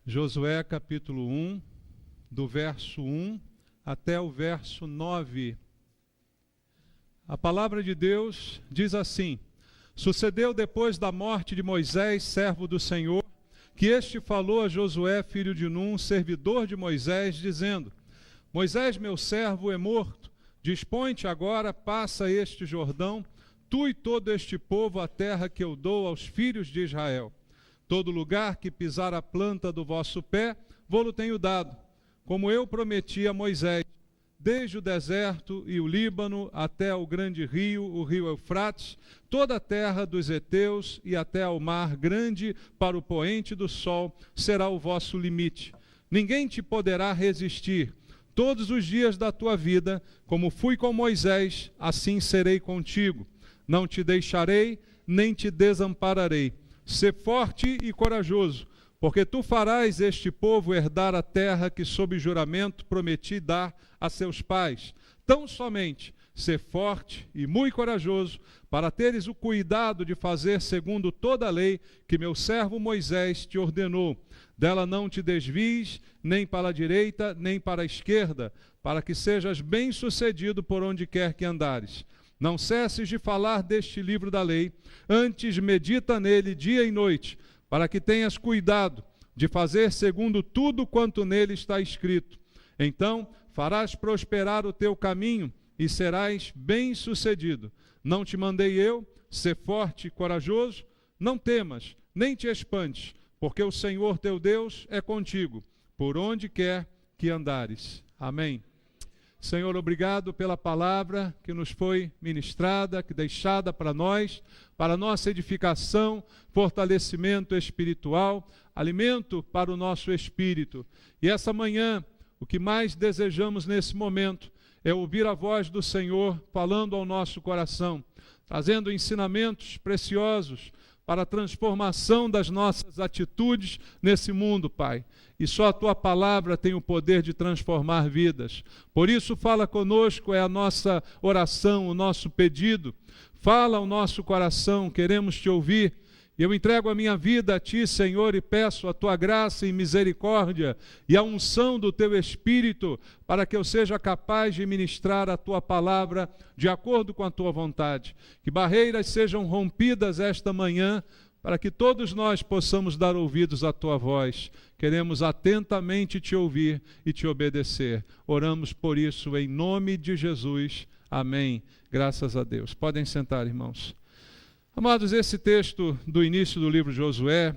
Josué capítulo 1, do verso 1 até o verso 9. A palavra de Deus diz assim: Sucedeu depois da morte de Moisés, servo do Senhor, que este falou a Josué, filho de Num, servidor de Moisés, dizendo: Moisés, meu servo, é morto. Dispõe-te agora, passa este Jordão, tu e todo este povo, a terra que eu dou aos filhos de Israel. Todo lugar que pisar a planta do vosso pé, vou-lo tenho dado, como eu prometi a Moisés, desde o deserto e o Líbano até o grande rio, o rio Eufrates, toda a terra dos heteus e até ao mar grande, para o poente do sol, será o vosso limite. Ninguém te poderá resistir. Todos os dias da tua vida, como fui com Moisés, assim serei contigo. Não te deixarei, nem te desampararei. Sê forte e corajoso, porque tu farás este povo herdar a terra que sob juramento prometi dar a seus pais. Tão somente sê forte e muito corajoso, para teres o cuidado de fazer segundo toda a lei que meu servo Moisés te ordenou. Dela não te desvies, nem para a direita, nem para a esquerda, para que sejas bem-sucedido por onde quer que andares. Não cesses de falar deste livro da lei, antes medita nele dia e noite, para que tenhas cuidado de fazer segundo tudo quanto nele está escrito. Então farás prosperar o teu caminho e serás bem-sucedido. Não te mandei eu, sê forte e corajoso? Não temas, nem te espantes, porque o Senhor teu Deus é contigo, por onde quer que andares. Amém. Senhor, obrigado pela palavra que nos foi ministrada, que deixada para nós, para nossa edificação, fortalecimento espiritual, alimento para o nosso espírito. E essa manhã, o que mais desejamos nesse momento é ouvir a voz do Senhor falando ao nosso coração, trazendo ensinamentos preciosos para a transformação das nossas atitudes nesse mundo, Pai. E só a Tua palavra tem o poder de transformar vidas. Por isso, fala conosco, é a nossa oração, o nosso pedido. Fala ao nosso coração, queremos Te ouvir. E eu entrego a minha vida a Ti, Senhor, e peço a Tua graça e misericórdia e a unção do Teu Espírito para que eu seja capaz de ministrar a Tua palavra de acordo com a Tua vontade. Que barreiras sejam rompidas esta manhã para que todos nós possamos dar ouvidos à Tua voz. Queremos atentamente Te ouvir e Te obedecer. Oramos por isso em nome de Jesus. Amém. Graças a Deus. Podem sentar, irmãos. Amados, esse texto do início do livro de Josué,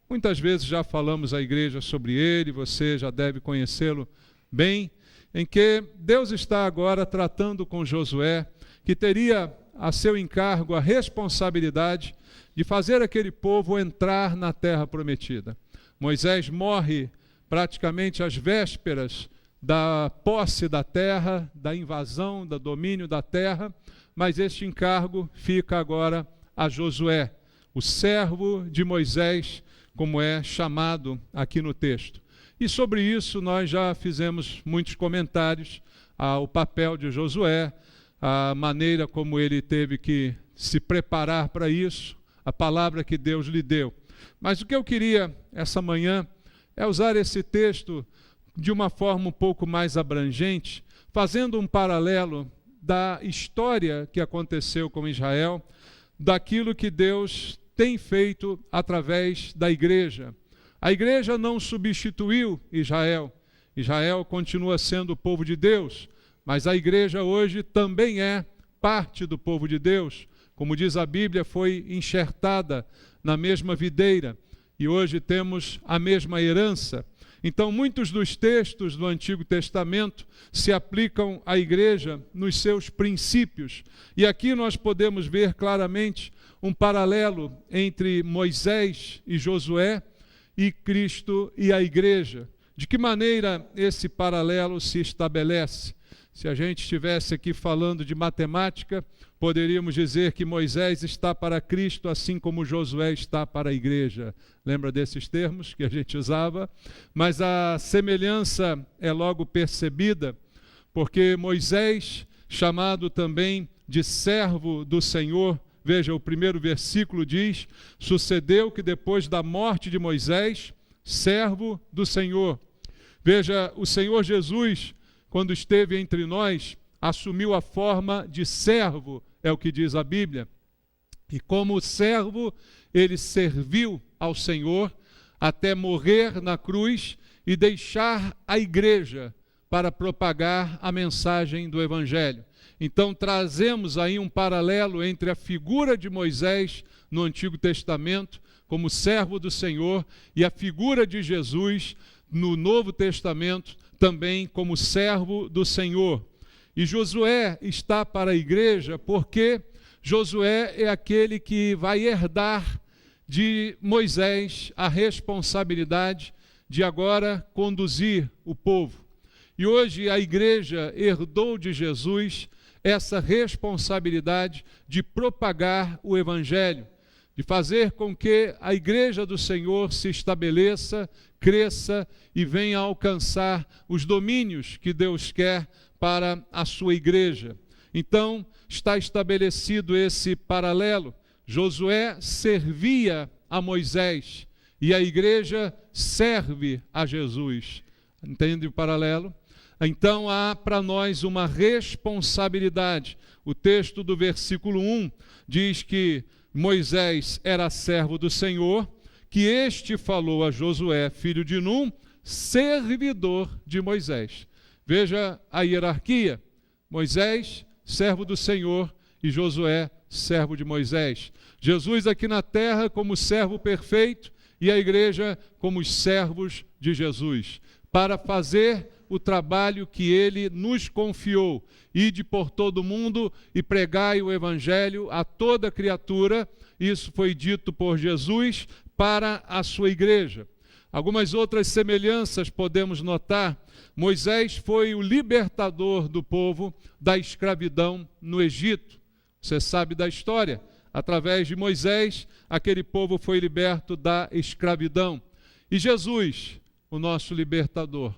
muitas vezes já falamos à igreja sobre ele, você já deve conhecê-lo bem, em que Deus está agora tratando com Josué, que teria a seu encargo a responsabilidade de fazer aquele povo entrar na terra prometida. Moisés morre praticamente às vésperas da posse da terra, da invasão, do domínio da terra, mas este encargo fica agora a Josué, o servo de Moisés, como é chamado aqui no texto. E sobre isso nós já fizemos muitos comentários ao papel de Josué, a maneira como ele teve que se preparar para isso, a palavra que Deus lhe deu. Mas o que eu queria essa manhã é usar esse texto de uma forma um pouco mais abrangente, fazendo um paralelo da história que aconteceu com Israel, daquilo que Deus tem feito através da igreja. A igreja não substituiu Israel. Israel continua sendo o povo de Deus, mas a igreja hoje também é parte do povo de Deus. Como diz a Bíblia, foi enxertada na mesma videira e hoje temos a mesma herança. Então, muitos dos textos do Antigo Testamento se aplicam à igreja nos seus princípios. E aqui nós podemos ver claramente um paralelo entre Moisés e Josué e Cristo e a igreja. De que maneira esse paralelo se estabelece? Se a gente estivesse aqui falando de matemática, poderíamos dizer que Moisés está para Cristo, assim como Josué está para a igreja. Lembra desses termos que a gente usava? Mas a semelhança é logo percebida, porque Moisés, chamado também de servo do Senhor, veja, o primeiro versículo diz: sucedeu que depois da morte de Moisés, servo do Senhor. Veja, o Senhor Jesus, quando esteve entre nós, assumiu a forma de servo, é o que diz a Bíblia. E como servo, ele serviu ao Senhor até morrer na cruz e deixar a igreja para propagar a mensagem do Evangelho. Então trazemos aí um paralelo entre a figura de Moisés no Antigo Testamento, como servo do Senhor, e a figura de Jesus no Novo Testamento, também como servo do Senhor. E Josué está para a igreja porque Josué é aquele que vai herdar de Moisés a responsabilidade de agora conduzir o povo. E hoje a igreja herdou de Jesus essa responsabilidade de propagar o Evangelho, de fazer com que a igreja do Senhor se estabeleça, cresça e venha a alcançar os domínios que Deus quer para a sua igreja. Então, está estabelecido esse paralelo. Josué servia a Moisés e a igreja serve a Jesus. Entende o paralelo? Então há para nós uma responsabilidade. O texto do versículo 1 diz que Moisés era servo do Senhor, que este falou a Josué, filho de Num, servidor de Moisés. Veja a hierarquia. Moisés, servo do Senhor, e Josué, servo de Moisés. Jesus aqui na terra como servo perfeito e a igreja como os servos de Jesus, para fazer o trabalho que ele nos confiou. Ide por todo o mundo e pregai o evangelho a toda criatura. Isso foi dito por Jesus para a sua igreja. Algumas outras semelhanças podemos notar. Moisés foi o libertador do povo da escravidão no Egito. Você sabe da história. Através de Moisés, aquele povo foi liberto da escravidão. E Jesus, o nosso libertador,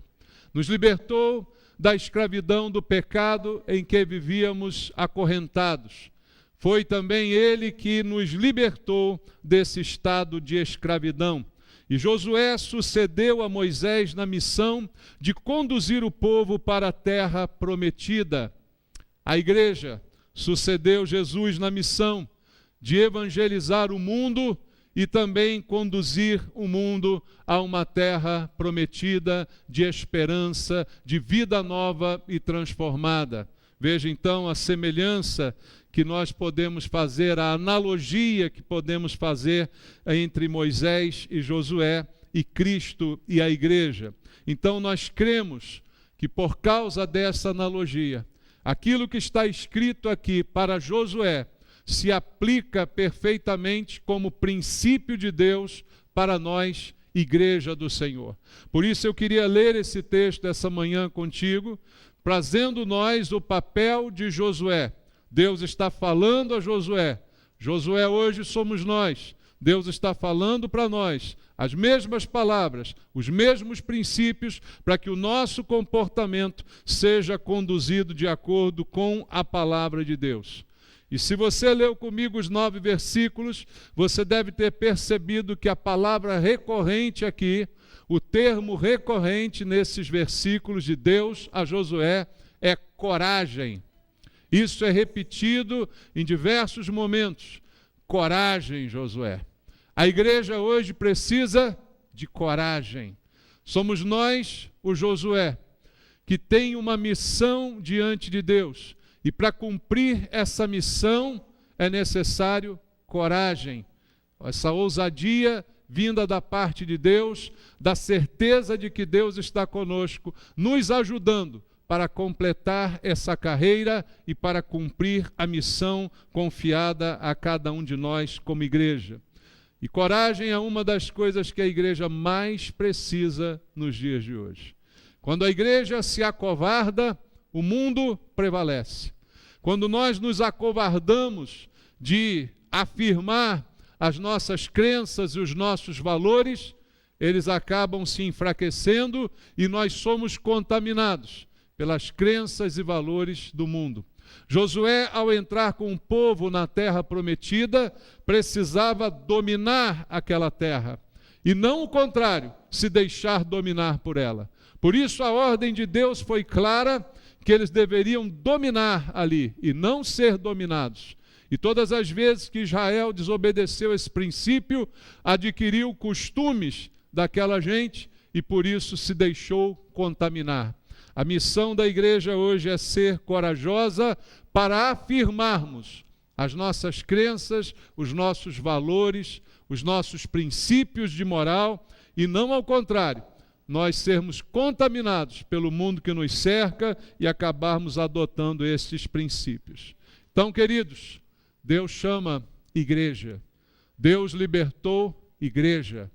nos libertou da escravidão do pecado em que vivíamos acorrentados. Foi também ele que nos libertou desse estado de escravidão. E Josué sucedeu a Moisés na missão de conduzir o povo para a terra prometida. A igreja sucedeu Jesus na missão de evangelizar o mundo e também conduzir o mundo a uma terra prometida de esperança, de vida nova e transformada. Veja então a semelhança que nós podemos fazer, a analogia que podemos fazer entre Moisés e Josué e Cristo e a igreja. Então nós cremos que por causa dessa analogia, aquilo que está escrito aqui para Josué se aplica perfeitamente como princípio de Deus para nós, igreja do Senhor. Por isso eu queria ler esse texto essa manhã contigo, trazendo nós o papel de Josué. Deus está falando a Josué. Josué hoje somos nós. Deus está falando para nós as mesmas palavras, os mesmos princípios, para que o nosso comportamento seja conduzido de acordo com a palavra de Deus. E se você leu comigo os 9 versículos, você deve ter percebido que a palavra recorrente aqui, o termo recorrente nesses versículos de Deus a Josué é coragem. Isso é repetido em diversos momentos. Coragem, Josué. A igreja hoje precisa de coragem. Somos nós, o Josué, que tem uma missão diante de Deus. E para cumprir essa missão é necessário coragem, essa ousadia vinda da parte de Deus, da certeza de que Deus está conosco, nos ajudando para completar essa carreira e para cumprir a missão confiada a cada um de nós como igreja. E coragem é uma das coisas que a igreja mais precisa nos dias de hoje. Quando a igreja se acovarda, o mundo prevalece. Quando nós nos acovardamos de afirmar as nossas crenças e os nossos valores, eles acabam se enfraquecendo e nós somos contaminados pelas crenças e valores do mundo. Josué, ao entrar com o povo na terra prometida, precisava dominar aquela terra. e não o contrário, se deixar dominar por ela. Por isso a ordem de Deus foi clara, que eles deveriam dominar ali e não ser dominados. E todas as vezes que Israel desobedeceu esse princípio, adquiriu costumes daquela gente e por isso se deixou contaminar. A missão da igreja hoje é ser corajosa para afirmarmos as nossas crenças, os nossos valores, os nossos princípios de moral e não ao contrário, nós sermos contaminados pelo mundo que nos cerca e acabarmos adotando esses princípios. Então, queridos, Deus chama igreja, Deus libertou igreja,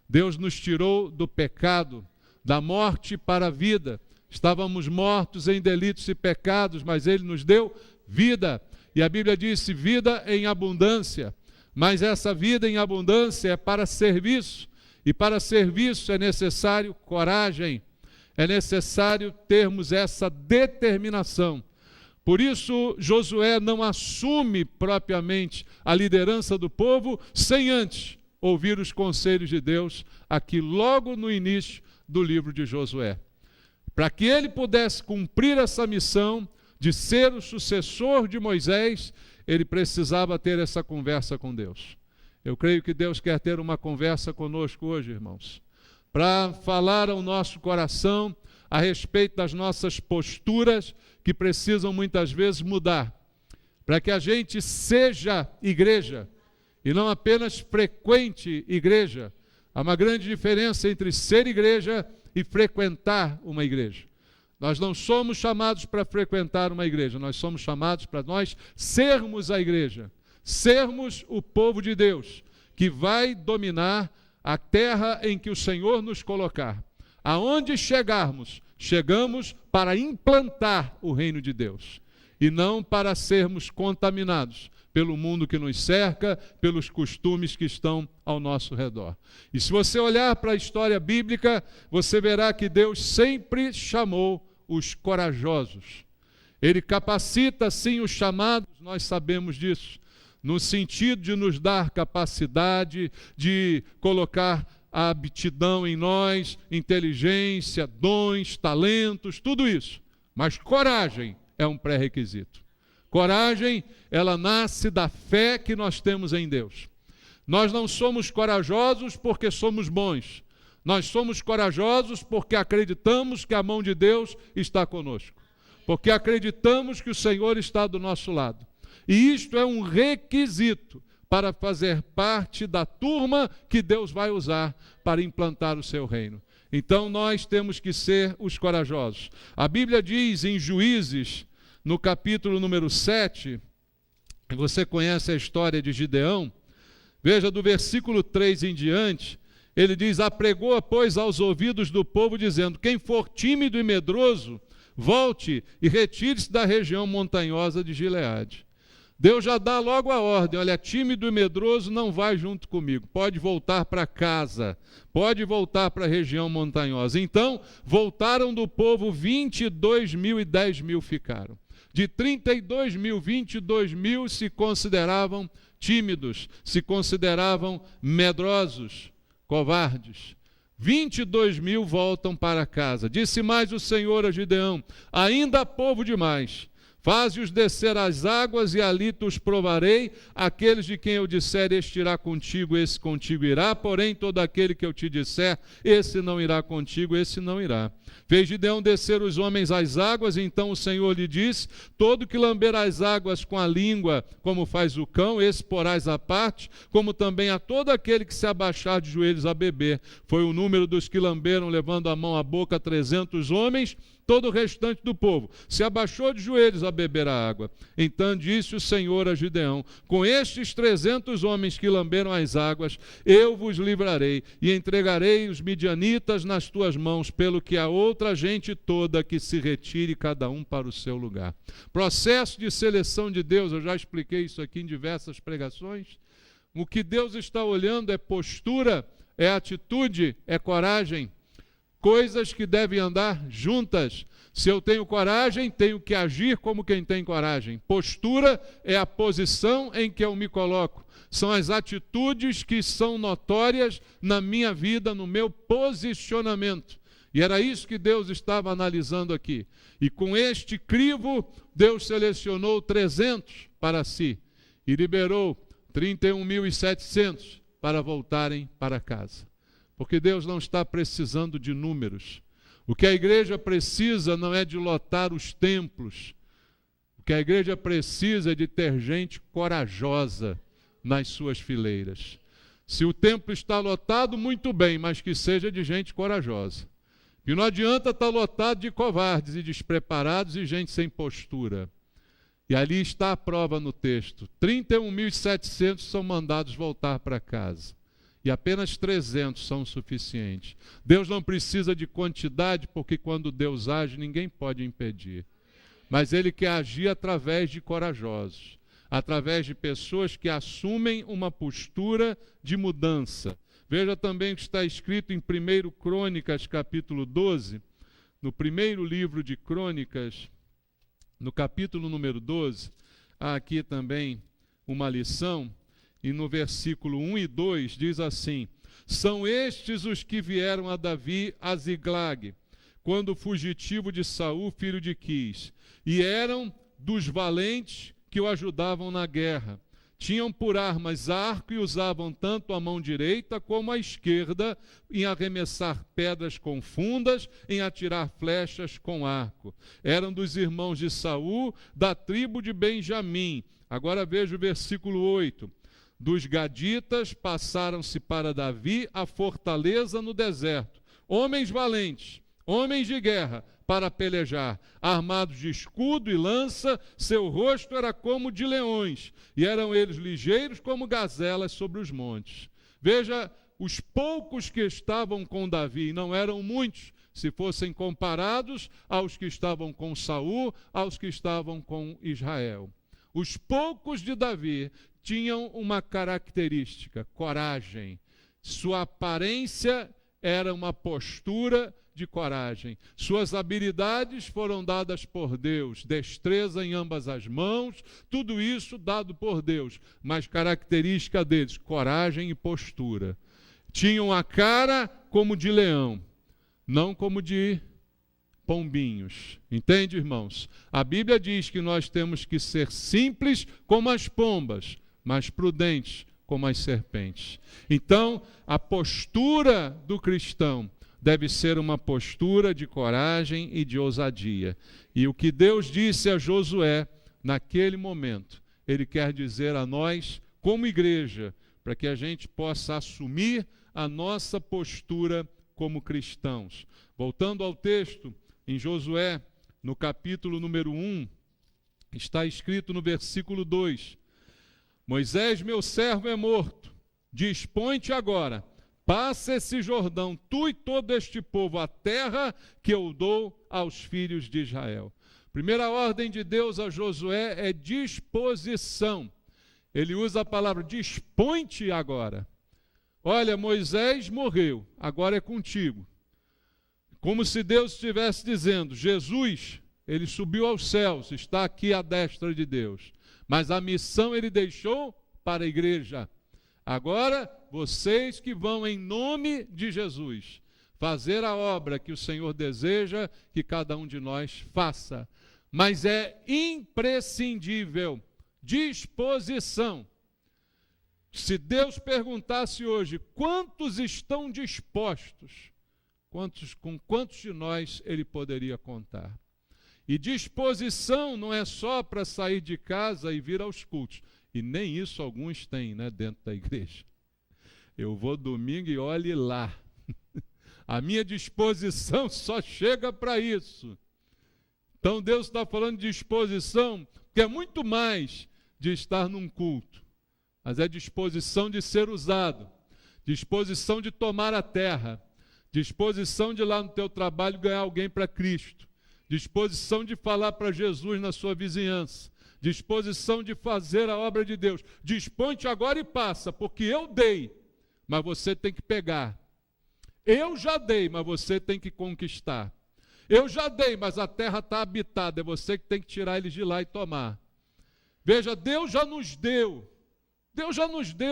Deus nos tirou do pecado, da morte para a vida. Estávamos mortos em delitos e pecados, mas Ele nos deu vida. E a Bíblia disse vida em abundância, mas essa vida em abundância é para serviço. E para serviço é necessário coragem, é necessário termos essa determinação. Por isso, Josué não assume propriamente a liderança do povo sem antes ouvir os conselhos de Deus, aqui logo no início do livro de Josué. Para que ele pudesse cumprir essa missão de ser o sucessor de Moisés, ele precisava ter essa conversa com Deus. Eu creio que Deus quer ter uma conversa conosco hoje, irmãos, para falar ao nosso coração a respeito das nossas posturas que precisam muitas vezes mudar, para que a gente seja igreja e não apenas frequente igreja. Há uma grande diferença entre ser igreja e frequentar uma igreja. Nós não somos chamados para frequentar uma igreja, nós somos chamados para nós sermos a igreja, sermos o povo de Deus, que vai dominar a terra em que o Senhor nos colocar. Aonde chegarmos, chegamos para implantar o reino de Deus, e não para sermos contaminados pelo mundo que nos cerca, pelos costumes que estão ao nosso redor. E se você olhar para a história bíblica, você verá que Deus sempre chamou os corajosos. Ele capacita sim os chamados, nós sabemos disso, no sentido de nos dar capacidade, de colocar a aptidão em nós, inteligência, dons, talentos, tudo isso. Mas coragem é um pré-requisito. Coragem, ela nasce da fé que nós temos em Deus. Nós não somos corajosos porque somos bons. Nós somos corajosos porque acreditamos que a mão de Deus está conosco. Porque acreditamos que o Senhor está do nosso lado. E isto é um requisito para fazer parte da turma que Deus vai usar para implantar o seu reino. Então nós temos que ser os corajosos. A Bíblia diz em Juízes, no capítulo número 7, você conhece a história de Gideão, veja do versículo 3 em diante, ele diz: apregou, pois, aos ouvidos do povo, dizendo: quem for tímido e medroso, volte e retire-se da região montanhosa de Gileade. Deus já dá logo a ordem: olha, tímido e medroso não vai junto comigo, pode voltar para casa, pode voltar para a região montanhosa. Então, voltaram do povo 22 mil e 10 mil ficaram. De 32 mil, 22 mil se consideravam tímidos, se consideravam medrosos, covardes. 22 mil voltam para casa. Disse mais o Senhor a Gideão: ainda há povo demais. Faze-os descer às águas e ali te os provarei. Aqueles de quem eu disser, este irá contigo, esse contigo irá. Porém, todo aquele que eu te disser, esse não irá contigo, esse não irá. Fez Gideão descer os homens às águas, e então o Senhor lhe disse: todo que lamber as águas com a língua, como faz o cão, esse porás à parte, como também a todo aquele que se abaixar de joelhos a beber. Foi o número dos que lamberam, levando a mão à boca, 300 homens. Todo o restante do povo se abaixou de joelhos a beber a água. Então disse o Senhor a Gideão: com estes 300 homens que lamberam as águas, eu vos livrarei e entregarei os midianitas nas tuas mãos, pelo que a outra gente toda que se retire, cada um para o seu lugar. Processo de seleção de Deus, eu já expliquei isso aqui em diversas pregações. O que Deus está olhando é postura, é atitude, é coragem. coisas que devem andar juntas. Se eu tenho coragem, tenho que agir como quem tem coragem. Postura é a posição em que eu me coloco. São as atitudes que são notórias na minha vida, no meu posicionamento. E era isso que Deus estava analisando aqui. E com este crivo, Deus selecionou 300 para si e liberou 31.700 para voltarem para casa. Porque Deus não está precisando de números. O que a igreja precisa não é de lotar os templos. O que a igreja precisa é de ter gente corajosa nas suas fileiras. Se o templo está lotado, muito bem, mas que seja de gente corajosa. E não adianta estar lotado de covardes e despreparados e gente sem postura. E ali está a prova no texto. 31.700 são mandados voltar para casa. E apenas 300 são suficientes. Deus não precisa de quantidade, porque quando Deus age, ninguém pode impedir. Mas Ele quer agir através de corajosos, através de pessoas que assumem uma postura de mudança. Veja também o que está escrito em 1 Crônicas, capítulo 12, no primeiro livro de Crônicas, no capítulo número 12, há aqui também uma lição. E no versículo 1 e 2 diz assim: são estes os que vieram a Davi a Ziglag, quando fugitivo de Saul, filho de Quis, e eram dos valentes que o ajudavam na guerra. Tinham por armas arco e usavam tanto a mão direita como a esquerda em arremessar pedras com fundas, em atirar flechas com arco. Eram dos irmãos de Saul, da tribo de Benjamim. Agora veja o versículo 8. Dos gaditas passaram-se para Davi a fortaleza no deserto. Homens valentes, homens de guerra, para pelejar, armados de escudo e lança, seu rosto era como de leões, e eram eles ligeiros como gazelas sobre os montes. Veja, os poucos que estavam com Davi, não eram muitos, se fossem comparados aos que estavam com Saul, aos que estavam com Israel. Os poucos de Davi tinham uma característica, coragem. Sua aparência era uma postura de coragem. Suas habilidades foram dadas por Deus, destreza em ambas as mãos, tudo isso dado por Deus, mas característica deles, coragem e postura. Tinham a cara como de leão, não como de pombinhos. Entende, irmãos? A Bíblia diz que nós temos que ser simples como as pombas, mas prudentes como as serpentes. Então, a postura do cristão deve ser uma postura de coragem e de ousadia. E o que Deus disse a Josué naquele momento, Ele quer dizer a nós, como igreja, para que a gente possa assumir a nossa postura como cristãos. Voltando ao texto, em Josué, no capítulo número 1, está escrito no versículo 2, Moisés, meu servo, é morto. Dispõe-te agora, passa esse Jordão, tu e todo este povo, a terra que eu dou aos filhos de Israel. Primeira ordem de Deus a Josué é disposição. Ele usa a palavra dispõe-te agora. Olha, Moisés morreu, agora é contigo. Como se Deus estivesse dizendo, Jesus, ele subiu aos céus, está aqui à destra de Deus. Mas a missão ele deixou para a igreja. Agora, vocês que vão em nome de Jesus fazer a obra que o Senhor deseja que cada um de nós faça. Mas é imprescindível disposição. Se Deus perguntasse hoje, quantos estão dispostos? Com quantos de nós ele poderia contar? E disposição não é só para sair de casa e vir aos cultos. E nem isso alguns têm, né, dentro da igreja. Eu vou domingo e olhe lá. A minha disposição só chega para isso. Então Deus está falando de disposição, que é muito mais de estar num culto. Mas é disposição de ser usado. Disposição de tomar a terra. Disposição de ir lá no teu trabalho ganhar alguém para Cristo. Disposição de falar para Jesus na sua vizinhança. Disposição de fazer a obra de Deus. Dispõe-te agora e passa, porque eu dei, mas você tem que pegar. Eu já dei, mas você tem que conquistar. Eu já dei, mas a terra está habitada, é você que tem que tirar eles de lá e tomar. Veja, Deus já nos deu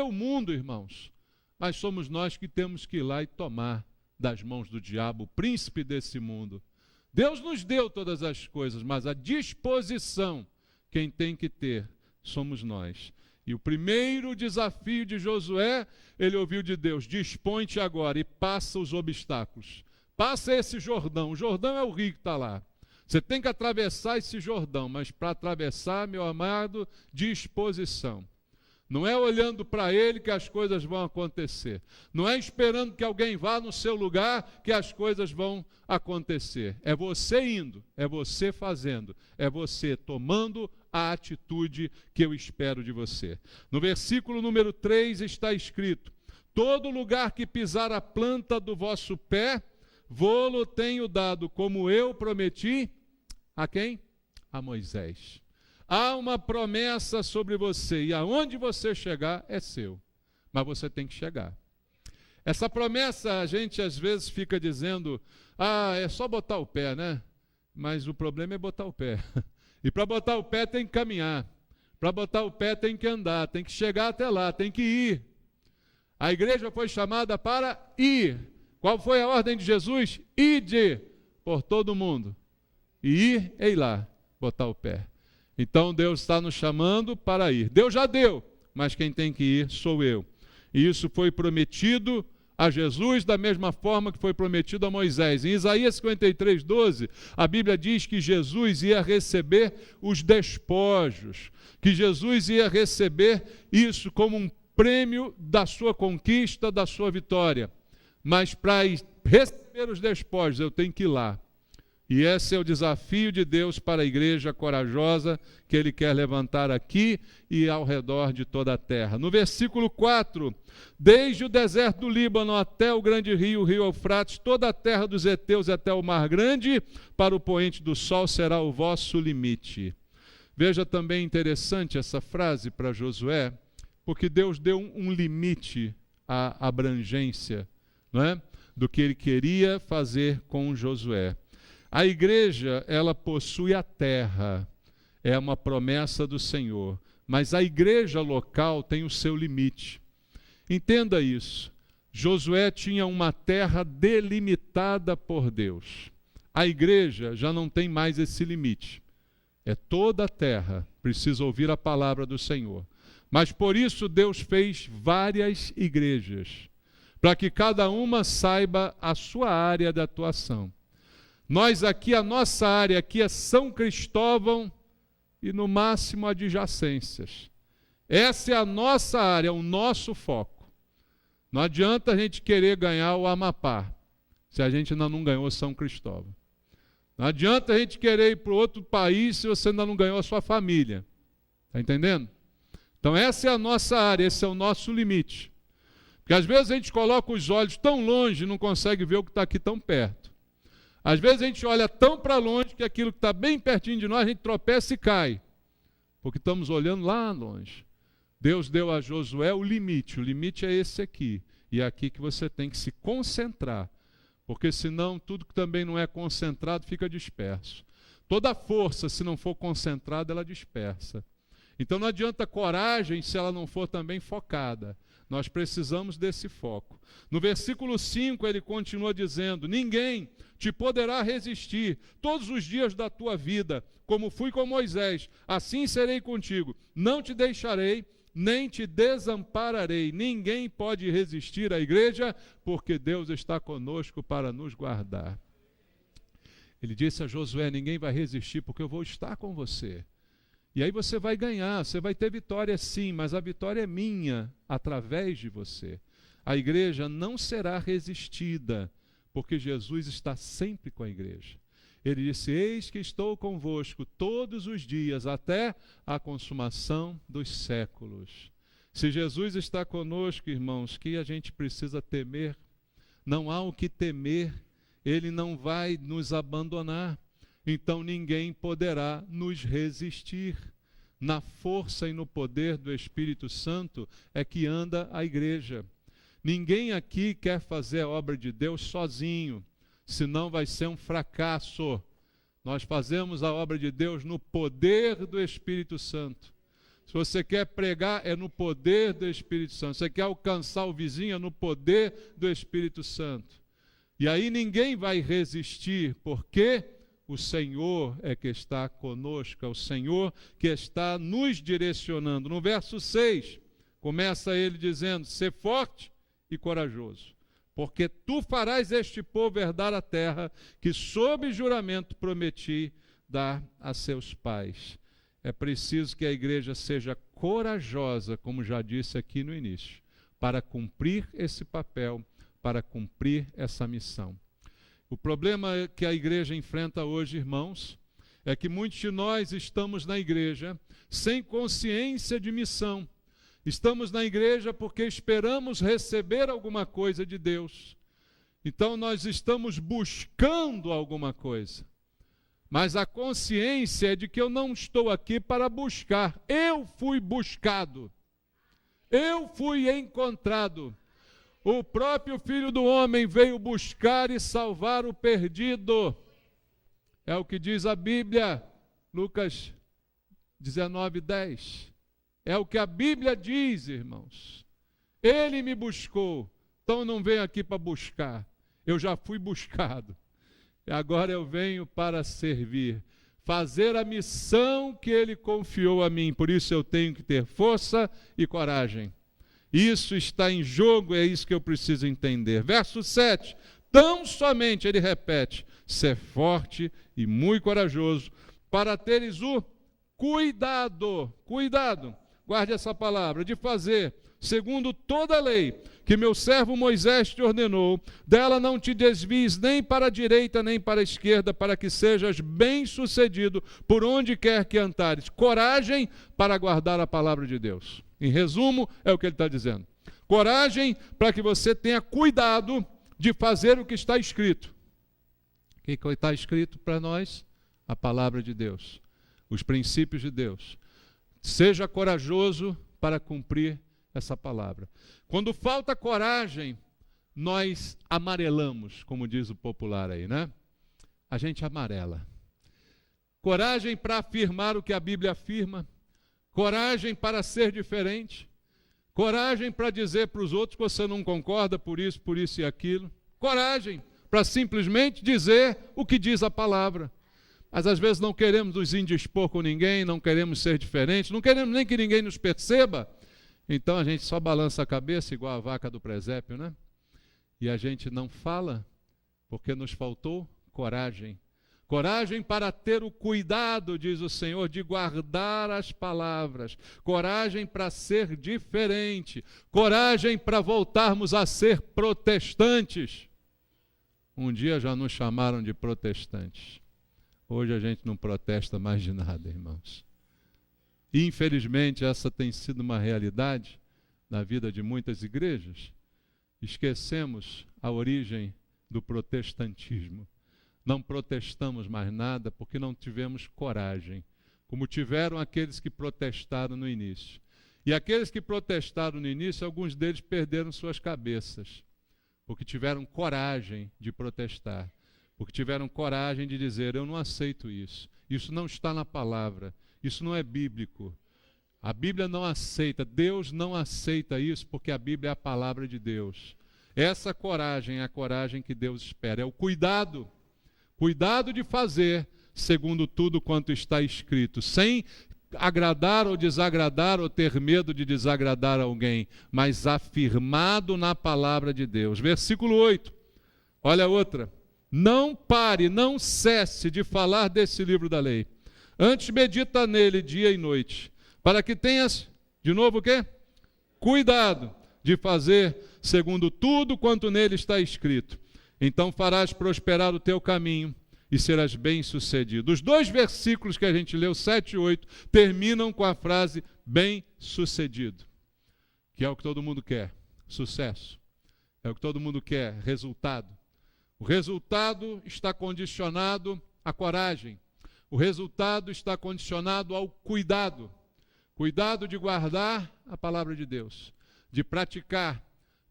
o mundo, irmãos, mas somos nós que temos que ir lá e tomar das mãos do diabo, o príncipe desse mundo. Deus nos deu todas as coisas, mas a disposição, quem tem que ter, somos nós. E o primeiro desafio de Josué, ele ouviu de Deus: dispõe-te agora e passa os obstáculos. Passa esse Jordão. O Jordão é o rio que está lá. Você tem que atravessar esse Jordão, mas para atravessar, meu amado, disposição. Não é olhando para ele que as coisas vão acontecer. Não é esperando que alguém vá no seu lugar que as coisas vão acontecer. É você indo, é você fazendo, é você tomando a atitude que eu espero de você. No versículo número 3 está escrito: todo lugar que pisar a planta do vosso pé, vô-lo tenho dado, como eu prometi a quem? A Moisés. Há uma promessa sobre você, e aonde você chegar é seu, mas você tem que chegar. Essa promessa, a gente às vezes fica dizendo: é só botar o pé, né? Mas o problema é botar o pé. E para botar o pé tem que caminhar, para botar o pé tem que andar, tem que chegar até lá, tem que ir. A igreja foi chamada para ir. Qual foi a ordem de Jesus? Ide por todo mundo. E ir, ei lá, botar o pé. Então Deus está nos chamando para ir. Deus já deu, mas quem tem que ir sou eu. E isso foi prometido a Jesus da mesma forma que foi prometido a Moisés. Em Isaías 53, 12, a Bíblia diz que Jesus ia receber os despojos, que Jesus ia receber isso como um prêmio da sua conquista, da sua vitória. Mas para receber os despojos eu tenho que ir lá. E esse é o desafio de Deus para a igreja corajosa que Ele quer levantar aqui e ao redor de toda a terra. No versículo 4, desde o deserto do Líbano até o grande rio, o rio Eufrates, toda a terra dos heteus até o mar grande, para o poente do sol será o vosso limite. Veja também interessante essa frase para Josué, porque Deus deu um limite à abrangência, não é? Do que Ele queria fazer com Josué. A igreja, ela possui a terra, é uma promessa do Senhor, mas a igreja local tem o seu limite. Entenda isso. Josué tinha uma terra delimitada por Deus. A igreja já não tem mais esse limite. É toda a terra, precisa ouvir a palavra do Senhor. Mas por isso Deus fez várias igrejas, para que cada uma saiba a sua área de atuação. Nós aqui, a nossa área aqui é São Cristóvão e no máximo adjacências. Essa é a nossa área, o nosso foco. Não adianta a gente querer ganhar o Amapá, se a gente ainda não ganhou São Cristóvão. Não adianta a gente querer ir para outro país se você ainda não ganhou a sua família. Está entendendo? Então essa é a nossa área, esse é o nosso limite. Porque às vezes a gente coloca os olhos tão longe e não consegue ver o que está aqui tão perto. Às vezes a gente olha tão para longe que aquilo que está bem pertinho de nós, a gente tropeça e cai. Porque estamos olhando lá longe. Deus deu a Josué o limite é esse aqui. E é aqui que você tem que se concentrar. Porque senão tudo que também não é concentrado fica disperso. Toda força, se não for concentrada, ela dispersa. Então não adianta coragem se ela não for também focada. Nós precisamos desse foco. No versículo 5 ele continua dizendo: ninguém te poderá resistir todos os dias da tua vida, como fui com Moisés, assim serei contigo. Não te deixarei, nem te desampararei. Ninguém pode resistir à igreja, porque Deus está conosco para nos guardar. Ele disse a Josué: ninguém vai resistir, porque eu vou estar com você. E aí você vai ganhar, você vai ter vitória sim, mas a vitória é minha, através de você. A igreja não será resistida, porque Jesus está sempre com a igreja. Ele disse: eis que estou convosco todos os dias, até a consumação dos séculos. Se Jesus está conosco, irmãos, que a gente precisa temer? Não há o que temer, Ele não vai nos abandonar. Então ninguém poderá nos resistir. Na força e no poder do Espírito Santo é que anda a igreja. Ninguém aqui quer fazer a obra de Deus sozinho, senão vai ser um fracasso. Nós fazemos a obra de Deus no poder do Espírito Santo. Se você quer pregar, é no poder do Espírito Santo. Se você quer alcançar o vizinho, é no poder do Espírito Santo. E aí ninguém vai resistir, porque o Senhor é que está conosco, é o Senhor que está nos direcionando. No verso 6, começa ele dizendo: ser forte e corajoso, porque tu farás este povo herdar a terra que sob juramento prometi dar a seus pais. É preciso que a igreja seja corajosa, como já disse aqui no início, para cumprir esse papel, para cumprir essa missão. O problema que a igreja enfrenta hoje, irmãos, é que muitos de nós estamos na igreja sem consciência de missão. Estamos na igreja porque esperamos receber alguma coisa de Deus. Então nós estamos buscando alguma coisa. Mas a consciência é de que eu não estou aqui para buscar. Eu fui buscado. Eu fui encontrado. O próprio Filho do Homem veio buscar e salvar o perdido. É o que diz a Bíblia, Lucas 19:10. É o que a Bíblia diz, irmãos. Ele me buscou, então eu não venho aqui para buscar. Eu já fui buscado. E agora eu venho para servir, fazer a missão que Ele confiou a mim. Por isso eu tenho que ter força e coragem. Isso está em jogo, é isso que eu preciso entender. Verso 7, tão somente, ele repete, ser forte e muito corajoso, para teres o cuidado, guarde essa palavra, de fazer, segundo toda a lei, que meu servo Moisés te ordenou, dela não te desvies nem para a direita nem para a esquerda, para que sejas bem-sucedido por onde quer que andares. Coragem para guardar a palavra de Deus. Em resumo, é o que ele está dizendo. Coragem para que você tenha cuidado de fazer o que está escrito. O que está escrito para nós? A palavra de Deus, os princípios de Deus. Seja corajoso para cumprir essa palavra. Quando falta coragem, nós amarelamos, como diz o popular aí, né? A gente amarela. Coragem para afirmar o que a Bíblia afirma. Coragem para ser diferente. Coragem para dizer para os outros que você não concorda por isso e aquilo. Coragem para simplesmente dizer o que diz a palavra. Mas às vezes não queremos nos indispor com ninguém, não queremos ser diferentes, não queremos nem que ninguém nos perceba. Então a gente só balança a cabeça igual a vaca do presépio, né? E a gente não fala porque nos faltou coragem. Coragem para ter o cuidado, diz o Senhor, de guardar as palavras. Coragem para ser diferente. Coragem para voltarmos a ser protestantes. Um dia já nos chamaram de protestantes. Hoje a gente não protesta mais de nada, irmãos. Infelizmente, essa tem sido uma realidade na vida de muitas igrejas. Esquecemos a origem do protestantismo. Não protestamos mais nada porque não tivemos coragem, como tiveram aqueles que protestaram no início. E aqueles que protestaram no início, alguns deles perderam suas cabeças, porque tiveram coragem de protestar, porque tiveram coragem de dizer, eu não aceito isso, isso não está na palavra, isso não é bíblico. A Bíblia não aceita, Deus não aceita isso, porque a Bíblia é a palavra de Deus. Essa coragem é a coragem que Deus espera, é o cuidado de fazer segundo tudo quanto está escrito, sem agradar ou desagradar ou ter medo de desagradar alguém, mas afirmado na palavra de Deus. Versículo 8, olha a outra. Não pare, não cesse de falar desse livro da lei. Antes medita nele dia e noite, para que tenhas, de novo o quê? Cuidado de fazer segundo tudo quanto nele está escrito. Então farás prosperar o teu caminho e serás bem-sucedido. Os dois versículos que a gente leu, 7 e 8, terminam com a frase bem-sucedido, que é o que todo mundo quer, sucesso. É o que todo mundo quer, resultado. O resultado está condicionado à coragem. O resultado está condicionado ao cuidado. Cuidado de guardar a palavra de Deus, de praticar,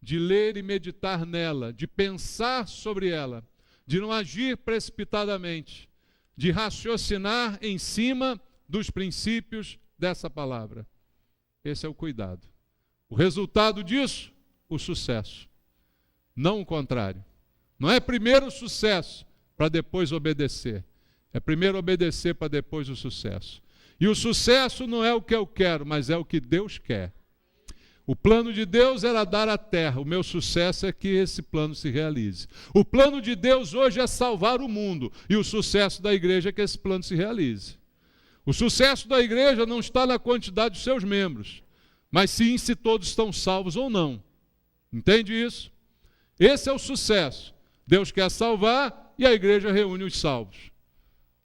de ler e meditar nela, de pensar sobre ela, de não agir precipitadamente, de raciocinar em cima dos princípios dessa palavra. Esse é o cuidado. O resultado disso, o sucesso. Não o contrário. Não é primeiro o sucesso para depois obedecer. É primeiro obedecer para depois o sucesso. E o sucesso não é o que eu quero, mas é o que Deus quer. O plano de Deus era dar a terra. O meu sucesso é que esse plano se realize. O plano de Deus hoje é salvar o mundo. E o sucesso da igreja é que esse plano se realize. O sucesso da igreja não está na quantidade dos seus membros, mas sim se todos estão salvos ou não. Entende isso? Esse é o sucesso. Deus quer salvar e a igreja reúne os salvos.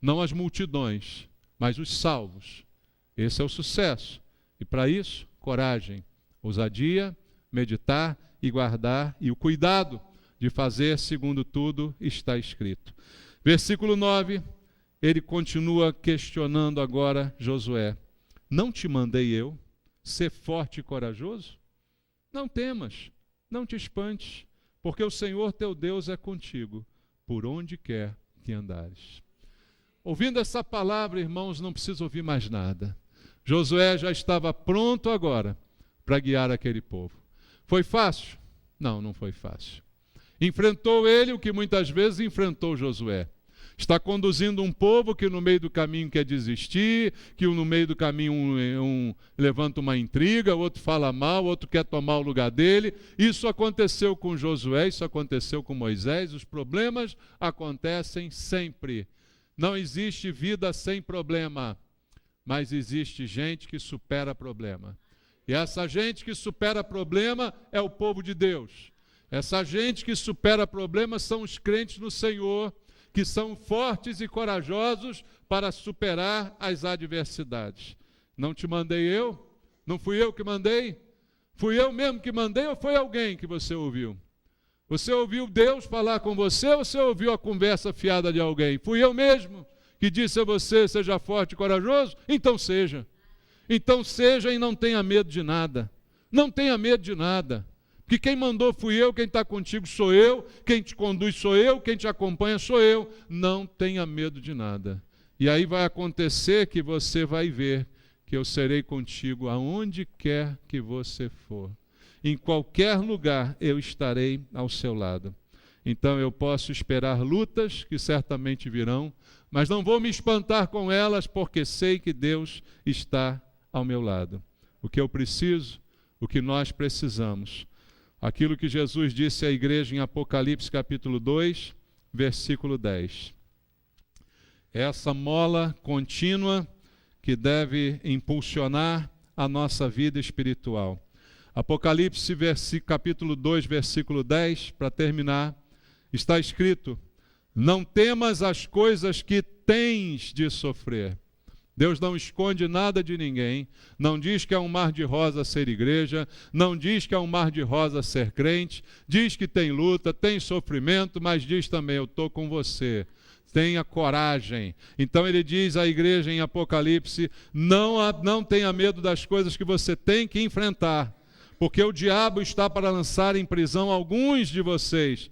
Não as multidões, mas os salvos. Esse é o sucesso. E para isso, coragem, ousadia, meditar e guardar, e o cuidado de fazer segundo tudo está escrito. Versículo 9, ele continua questionando agora Josué. Não te mandei eu ser forte e corajoso? Não temas, não te espantes, porque o Senhor teu Deus é contigo, por onde quer que andares. Ouvindo essa palavra, irmãos, não precisa ouvir mais nada. Josué já estava pronto agora para guiar aquele povo. Foi fácil? Não, não foi fácil. Enfrentou ele o que muitas vezes enfrentou Josué. Está conduzindo um povo que no meio do caminho quer desistir, que no meio do caminho um levanta uma intriga, outro fala mal, outro quer tomar o lugar dele. Isso aconteceu com Josué, isso aconteceu com Moisés. Os problemas acontecem sempre. Não existe vida sem problema, mas existe gente que supera problema. E essa gente que supera problema é o povo de Deus. Essa gente que supera problema são os crentes no Senhor, que são fortes e corajosos para superar as adversidades. Não te mandei eu? Não fui eu que mandei? Fui eu mesmo que mandei ou foi alguém que você ouviu? Você ouviu Deus falar com você ou você ouviu a conversa fiada de alguém? Fui eu mesmo que disse a você, seja forte e corajoso? Então seja. Então seja e não tenha medo de nada. Não tenha medo de nada. Porque quem mandou fui eu, quem está contigo sou eu, quem te conduz sou eu, quem te acompanha sou eu. Não tenha medo de nada. E aí vai acontecer que você vai ver que eu serei contigo aonde quer que você for. Em qualquer lugar eu estarei ao seu lado. Então eu posso esperar lutas que certamente virão, mas não vou me espantar com elas, porque sei que Deus está ao meu lado. O que eu preciso, o que nós precisamos, aquilo que Jesus disse à igreja em Apocalipse capítulo 2, versículo 10. Essa mola contínua que deve impulsionar a nossa vida espiritual. Apocalipse capítulo 2, versículo 10, para terminar, está escrito: não temas as coisas que tens de sofrer. Deus não esconde nada de ninguém, não diz que é um mar de rosa ser igreja, não diz que é um mar de rosa ser crente, diz que tem luta, tem sofrimento, mas diz também, eu estou com você, tenha coragem. Então ele diz à igreja em Apocalipse, não tenha medo das coisas que você tem que enfrentar, porque o diabo está para lançar em prisão alguns de vocês,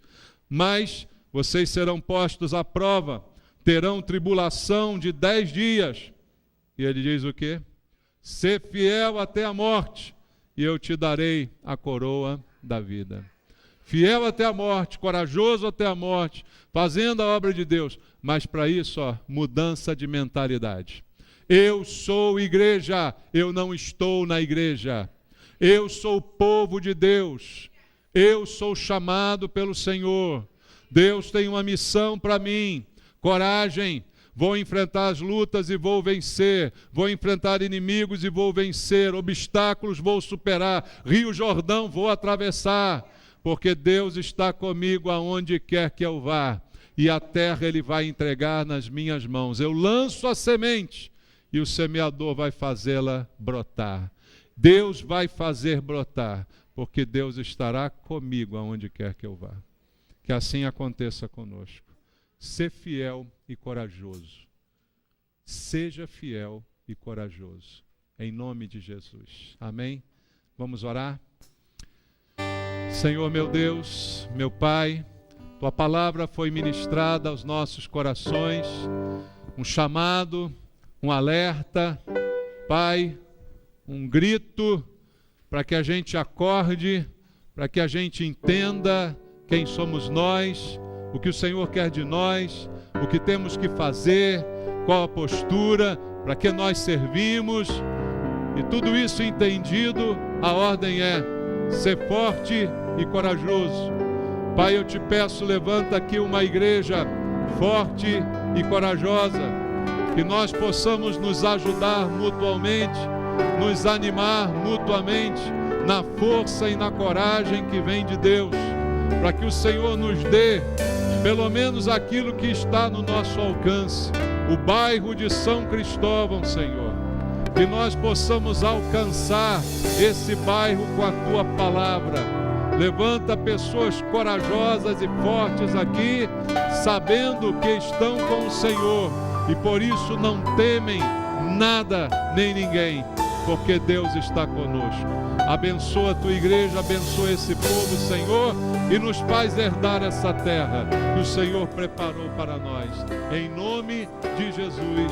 mas vocês serão postos à prova, terão tribulação de 10 dias. E ele diz o quê? Ser fiel até a morte, e eu te darei a coroa da vida. Fiel até a morte, corajoso até a morte, fazendo a obra de Deus. Mas para isso, mudança de mentalidade. Eu sou igreja, eu não estou na igreja. Eu sou o povo de Deus. Eu sou chamado pelo Senhor. Deus tem uma missão para mim. Coragem. Vou enfrentar as lutas e vou vencer. Vou enfrentar inimigos e vou vencer. Obstáculos vou superar. Rio Jordão vou atravessar. Porque Deus está comigo aonde quer que eu vá. E a terra Ele vai entregar nas minhas mãos. Eu lanço a semente e o semeador vai fazê-la brotar. Deus vai fazer brotar, porque Deus estará comigo aonde quer que eu vá. Que assim aconteça conosco. Ser fiel e corajoso. Seja fiel e corajoso. Em nome de Jesus. Amém? Vamos orar? Senhor meu Deus, meu Pai, Tua palavra foi ministrada aos nossos corações, um chamado, um alerta, Pai, um grito para que a gente acorde, para que a gente entenda quem somos nós, o que o Senhor quer de nós, o que temos que fazer, qual a postura, para que nós servimos. E tudo isso entendido, a ordem é ser forte e corajoso. Pai, eu te peço, levanta aqui uma igreja forte e corajosa, que nós possamos nos ajudar mutuamente, nos animar mutuamente na força e na coragem que vem de Deus, para que o Senhor nos dê pelo menos aquilo que está no nosso alcance, o bairro de São Cristóvão, Senhor, que nós possamos alcançar esse bairro com a Tua palavra. Levanta pessoas corajosas e fortes aqui, sabendo que estão com o Senhor e por isso não temem nada nem ninguém, porque Deus está conosco. Abençoa a Tua igreja, abençoa esse povo, Senhor, e nos faz herdar essa terra que o Senhor preparou para nós. Em nome de Jesus,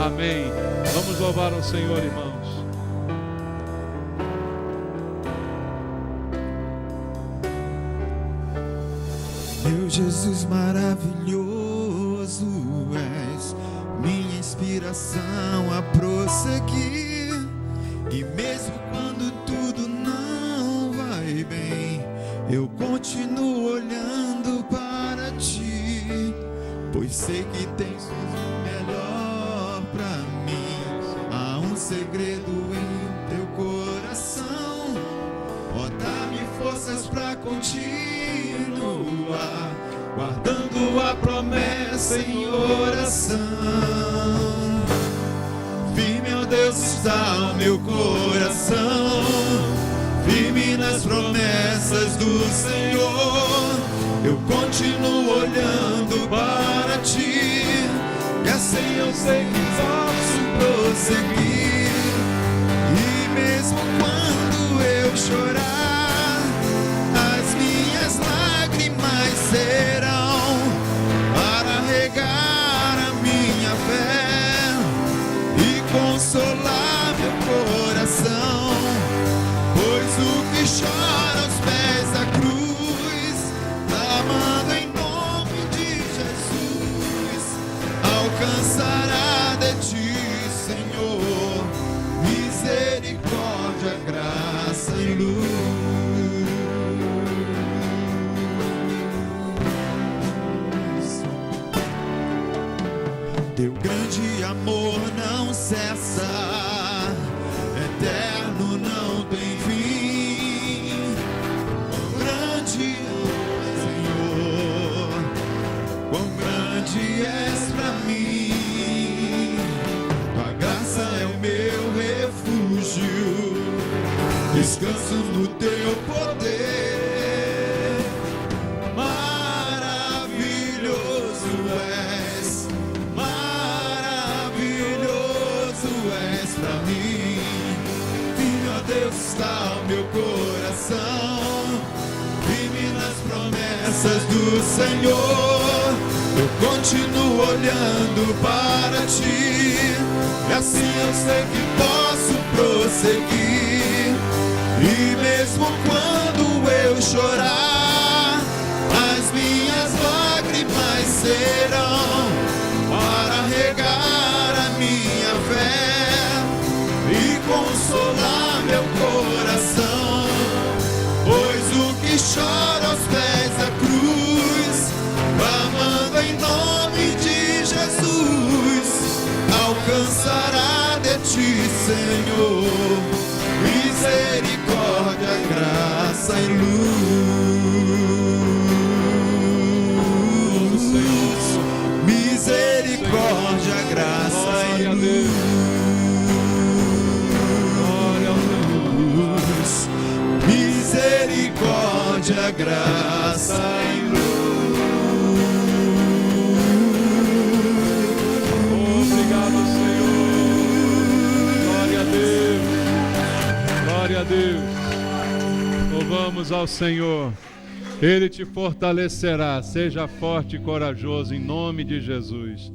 amém. Vamos louvar ao Senhor, irmãos. Meu Jesus maravilhoso, és minha inspiração a prosseguir. E mesmo quando tudo não vai bem, eu continuo olhando para Ti, pois sei que tens o melhor para mim. Há um segredo em Teu coração, ó, dá-me forças para continuar, guardando a promessa em oração. Firme, ó Deus, está o meu coração, firme nas promessas do Senhor. Eu continuo olhando para Ti, e assim eu sei que posso prosseguir. E mesmo quando eu chorar, as minhas lágrimas serão para regar a minha fé e consolar meu coração, pois o que chora aos pés da cruz, clamando em nome de Jesus, alcançará de Ti, Senhor, misericórdia, graça e luz. Teu grande amor não cessa, eterno, não tem fim. Quão grande é, Senhor, quão grande és pra mim. Tua graça é o meu refúgio, descanso no Teu poder. Está o meu coração, firme nas promessas do Senhor. Eu continuo olhando para Ti, e assim eu sei que posso prosseguir. E mesmo quando eu chorar, as minhas lágrimas serão para regar a minha fé e consolar meu coração, pois o que chora aos pés da cruz, clamando em nome de Jesus, alcançará de Ti, Senhor, misericórdia, graça e luz. Misericórdia, graça e luz. Misericórdia, graça e luz. Obrigado, Senhor. Glória a Deus. Glória a Deus. louvamos ao Senhor. Ele te fortalecerá. Seja forte e corajoso em nome de Jesus.